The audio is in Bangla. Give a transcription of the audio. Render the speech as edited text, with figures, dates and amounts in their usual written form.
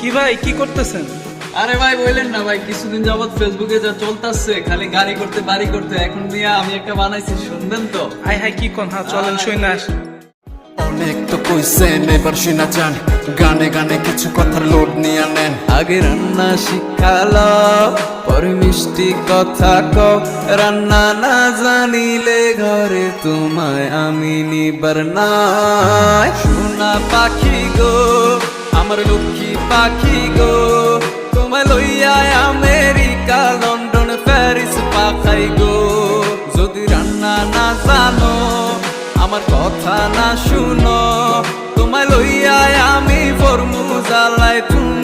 কি ভাই, কি করতেছেন? আরে ভাই বললেন না ভাই, কিছুদিন যাবত ফেসবুকে যা চলতেছে খালি গাড়ি করতে বাড়ি করতে, এখন নিয়ে আমি একটা বানাইছি, শুনবেন তো? হাই হাই, কি কোন? হ্যাঁ চলেন, শুই না আসি। অনেক তো কইছেন, এবার শুনা যান, গানে গানে কিছু কথার লোড নিয়ে নেন। আগে রান্না শিখালো, পরে মিষ্টি কথা কও, রান্না না জানিলে ঘরে তোমায় আমি নিবার নাই। সোনা পাখি গো, আমার লক্ষ্মী পাখি গো, তোমায় লইয়া আমেরিকা লন্ডন প্যারিস পাখাই গো। যদি রান্না না জানো, আমার কথা না শুনো, তোমায় লইয়া আমি ফরমু জ্বালাই তুমি